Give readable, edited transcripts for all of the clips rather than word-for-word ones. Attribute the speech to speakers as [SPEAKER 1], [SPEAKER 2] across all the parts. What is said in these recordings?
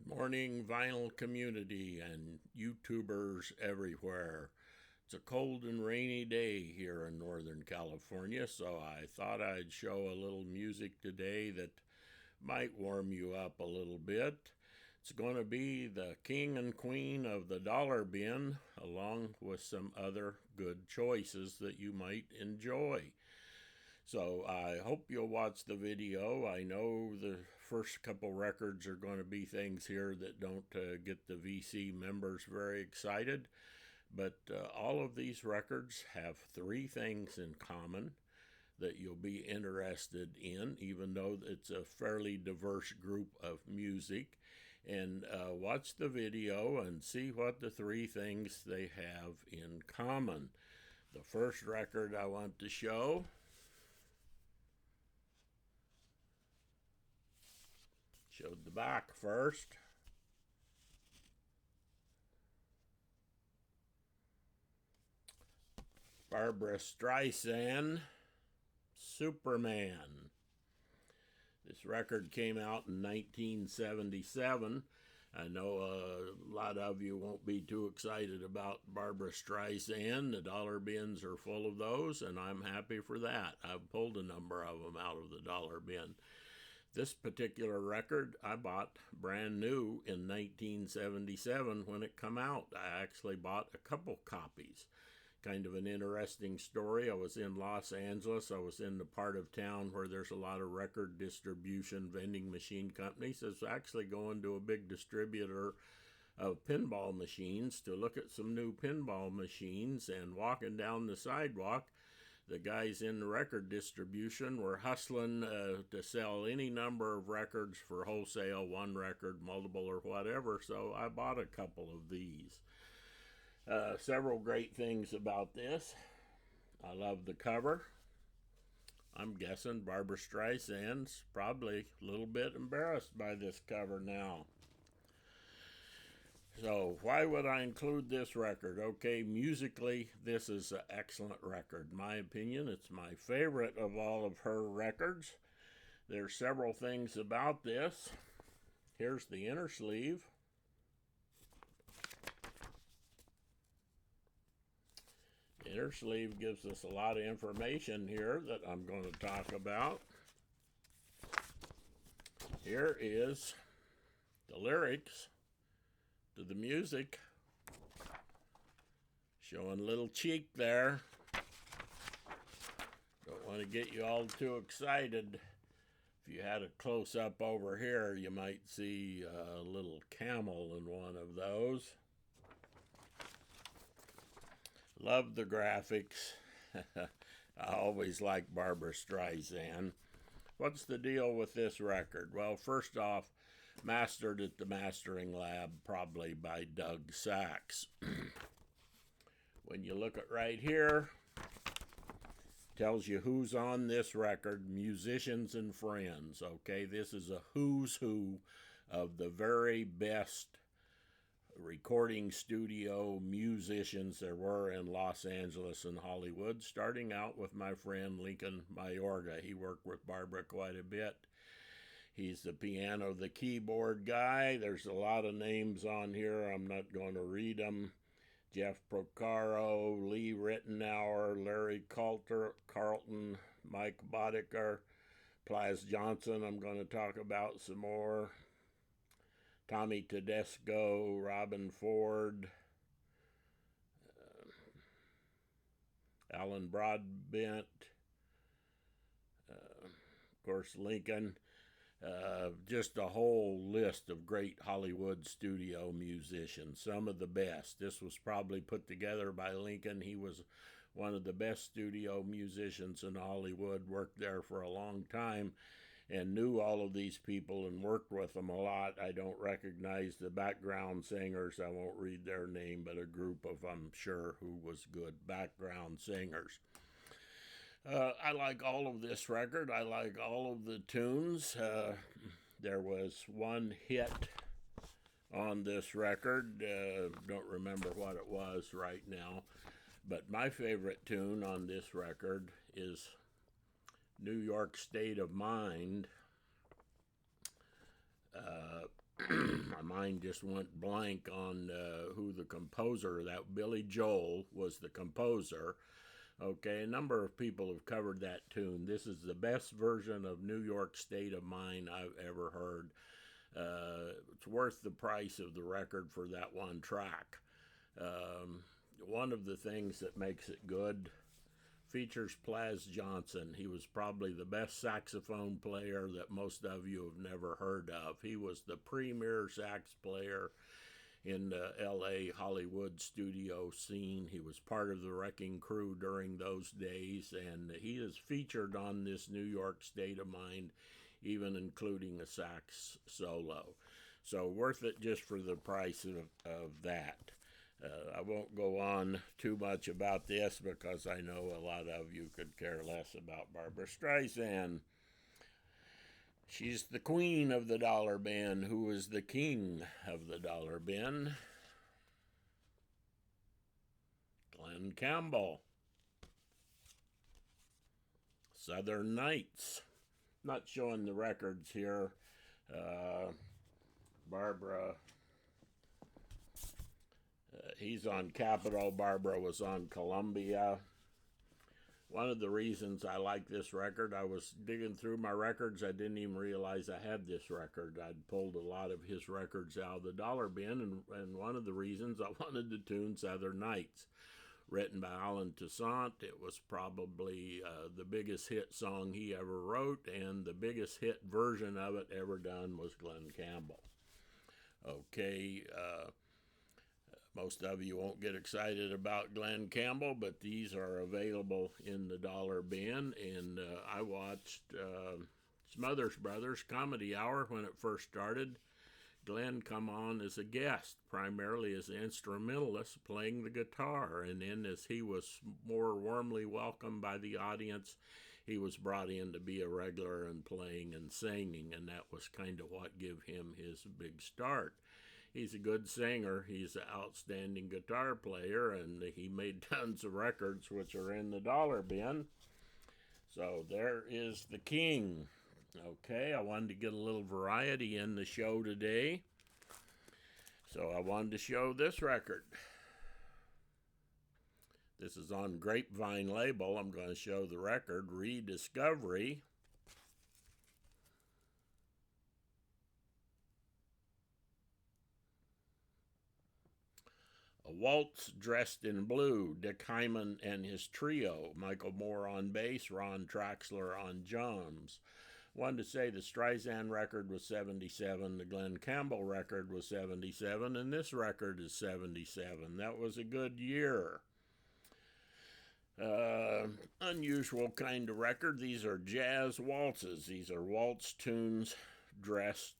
[SPEAKER 1] Good morning, vinyl community and YouTubers everywhere. It's a cold and rainy day here in Northern California, so I thought I'd show a little music today that might warm you up a little bit. It's going to be the king and queen of the dollar bin, along with some other good choices that you might enjoy. So I hope you'll watch the video. I know the first couple records are going to be things here that don't get the VC members very excited, but all of these records have three things in common that you'll be interested in, even though it's a fairly diverse group of music. And watch the video and see what the three things they have in common. The first record I want to show showed the back first. Barbra Streisand, Superman. This record came out in 1977. I know a lot of you won't be too excited about Barbra Streisand. The dollar bins are full of those, and I'm happy for that. I've pulled a number of them out of the dollar bin. This particular record I bought brand new in 1977 when it come out. I actually bought a couple copies. Kind of an interesting story. I was in Los Angeles. I was in the part of town where there's a lot of record distribution vending machine companies. I was actually going to a big distributor of pinball machines to look at some new pinball machines, and walking down the sidewalk, the guys in the record distribution were hustling to sell any number of records for wholesale, one record, multiple, or whatever, so I bought a couple of these. Several great things about this. I love the cover. I'm guessing Barbra Streisand's probably a little bit embarrassed by this cover now. So why would I include this record? Okay, musically, this is an excellent record. In my opinion, it's my favorite of all of her records. There's several things about this. Here's the inner sleeve. The inner sleeve gives us a lot of information here that I'm going to talk about. Here is the lyrics to the music, showing a little cheek there. Don't want to get you all too excited. If you had a close-up over here, you might see a little camel in one of those. Love the graphics. I always like Barbra Streisand. What's the deal with this record? Well, first off, mastered at the mastering lab, probably by Doug Sax. When you look at right here, tells you who's on this record, musicians and friends. Okay, this is a who's who of the very best recording studio musicians there were in Los Angeles and Hollywood, starting out with my friend Lincoln Mayorga. He worked with Barbra quite a bit. He's the piano, the keyboard guy. There's a lot of names on here. I'm not going to read them. Jeff Procaro, Lee Rittenauer, Larry Carlton, Mike Boddicker, Plaz Johnson I'm going to talk about some more. Tommy Tedesco, Robin Ford, Alan Broadbent, of course Lincoln. Just a whole list of great Hollywood studio musicians, some of the best. This was probably put together by Lincoln. He was one of the best studio musicians in Hollywood, worked there for a long time, and knew all of these people and worked with them a lot. I don't recognize the background singers. I won't read their name, but a group of, I'm sure, who was good background singers. I like all of this record. I like all of the tunes. There was one hit on this record. Don't remember what it was right now. But my favorite tune on this record is New York State of Mind. I my mind just went blank on who the composer, that Billy Joel was the composer. Okay, a number of people have covered that tune. This is the best version of New York State of Mind I've ever heard. It's worth the price of the record for that one track. One of the things that makes it good features Plas Johnson. He was probably the best saxophone player that most of you have never heard of. He was the premier sax player in the LA Hollywood studio scene. He was part of the Wrecking Crew during those days, and he is featured on this New York State of Mind, even including a sax solo. So worth it just for the price of that. I won't go on too much about this because I know a lot of you could care less about Barbra Streisand. She's the queen of the dollar bin. Who is the king of the dollar bin? Glen Campbell. Southern Nights. Not showing the records here. Barbara... he's on Capitol. Barbara was on Columbia. One of the reasons I like this record, I was digging through my records. I didn't even realize I had this record. I'd pulled a lot of his records out of the dollar bin, and one of the reasons I wanted to tune Southern Nights. Written by Alan Toussaint, it was probably the biggest hit song he ever wrote, and the biggest hit version of it ever done was Glen Campbell. Okay, most of you won't get excited about Glen Campbell, but these are available in the dollar bin. And I watched Smothers Brothers Comedy Hour when it first started. Glen come on as a guest, primarily as an instrumentalist playing the guitar. And then as he was more warmly welcomed by the audience, he was brought in to be a regular and playing and singing. And that was kind of what gave him his big start. He's a good singer. He's an outstanding guitar player, and he made tons of records which are in the dollar bin. So there is the king. Okay, I wanted to get a little variety in the show today. So I wanted to show this record. This is on Grapevine label. I'm going to show the record, Rediscovery. A Waltz Dressed in Blue, Dick Hyman and his trio, Michael Moore on bass, Ron Traxler on drums. Wanted to say the Streisand record was 77, the Glen Campbell record was 77, and this record is 77. That was a good year. Unusual kind of record. These are jazz waltzes. These are waltz tunes dressed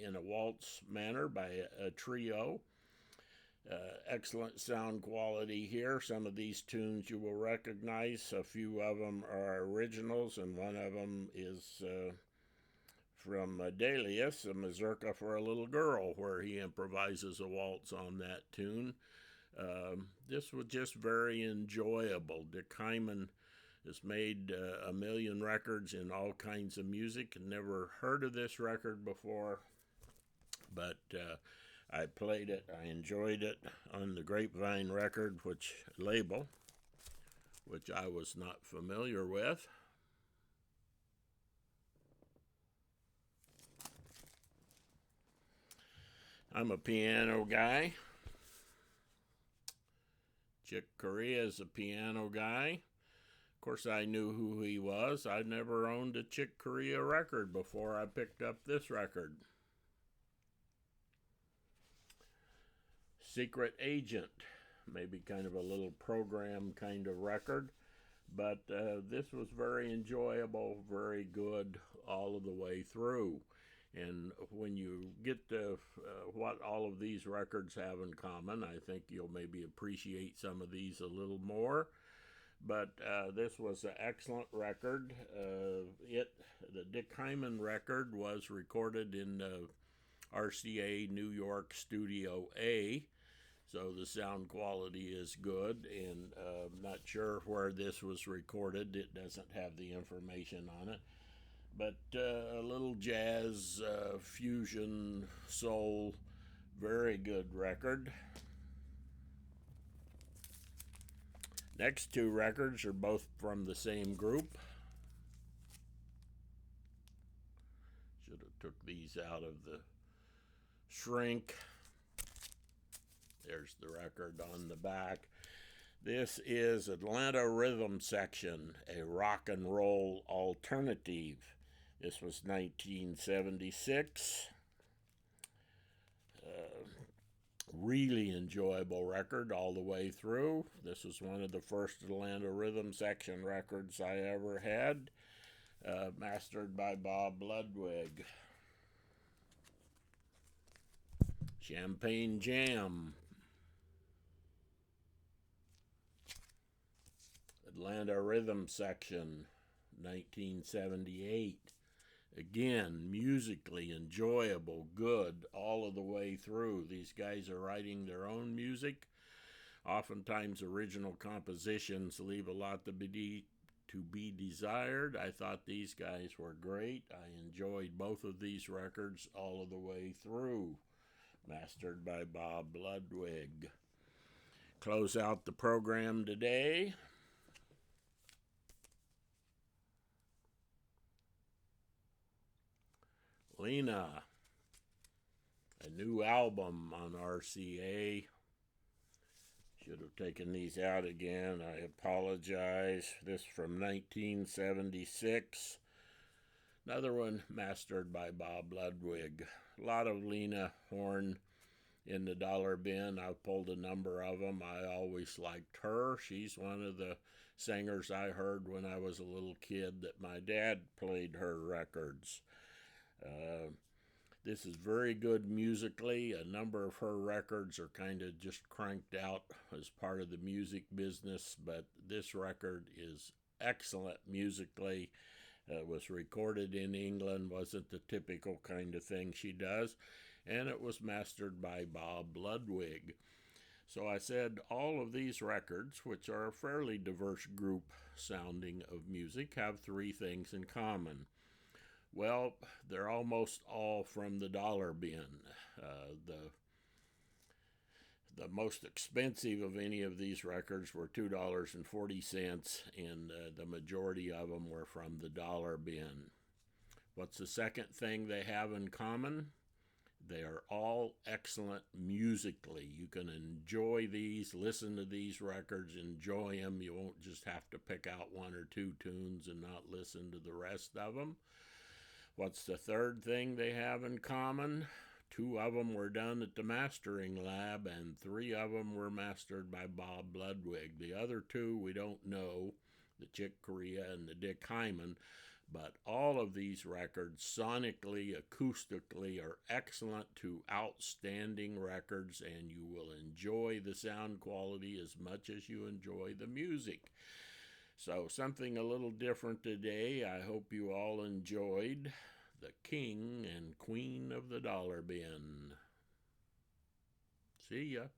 [SPEAKER 1] in a waltz manner by a trio. Excellent sound quality here. Some of these tunes you will recognize. A few of them are originals, and one of them is from Delius, a mazurka for a little girl, where he improvises a waltz on that tune. This was just very enjoyable. Dick Hyman has made a million records in all kinds of music. Never heard of this record before, but I played it, I enjoyed it on the Grapevine record, label, which I was not familiar with. I'm a piano guy. Chick Corea is a piano guy. Of course, I knew who he was. I never owned a Chick Corea record before I picked up this record. Secret Agent, maybe kind of a little program kind of record, but this was very enjoyable, very good all of the way through. And when you get to what all of these records have in common, I think you'll maybe appreciate some of these a little more. But this was an excellent record. The Dick Hyman record was recorded in RCA New York Studio A. So the sound quality is good, and I'm not sure where this was recorded. It doesn't have the information on it. but a little jazz, fusion, soul, very good record. Next two records are both from the same group. Should have took these out of the shrink. There's the record on the back. This is Atlanta Rhythm Section, a rock and roll alternative. This was 1976. Really enjoyable record all the way through. This was one of the first Atlanta Rhythm Section records I ever had, mastered by Bob Ludwig. Champagne Jam. Atlanta Rhythm Section, 1978. Again, musically enjoyable, good all of the way through. These guys are writing their own music. Oftentimes original compositions leave a lot to be desired. I thought these guys were great. I enjoyed both of these records all of the way through. Mastered by Bob Ludwig. Close out the program today. Lena, a new album on RCA. Should have taken these out again. I apologize. This from 1976. Another one mastered by Bob Ludwig. A lot of Lena Horne in the dollar bin. I've pulled a number of them. I always liked her. She's one of the singers I heard when I was a little kid that my dad played her records. This is very good musically. A number of her records are kind of just cranked out as part of the music business, but this record is excellent musically. It was recorded in England, wasn't the typical kind of thing she does, and it was mastered by Bob Ludwig. So I said all of these records, which are a fairly diverse group sounding of music, have three things in common. Well, they're almost all from the dollar bin. The most expensive of any of these records were $2.40, and the majority of them were from the dollar bin. What's the second thing they have in common? They are all excellent musically. You can enjoy these, listen to these records, enjoy them. You won't just have to pick out one or two tunes and not listen to the rest of them. What's the third thing they have in common? Two of them were done at the mastering lab, and three of them were mastered by Bob Ludwig. The other two we don't know, the Chick Corea and the Dick Hyman, but all of these records, sonically, acoustically, are excellent to outstanding records, and you will enjoy the sound quality as much as you enjoy the music. So something a little different today. I hope you all enjoyed the King and Queen of the Dollar Bin. See ya.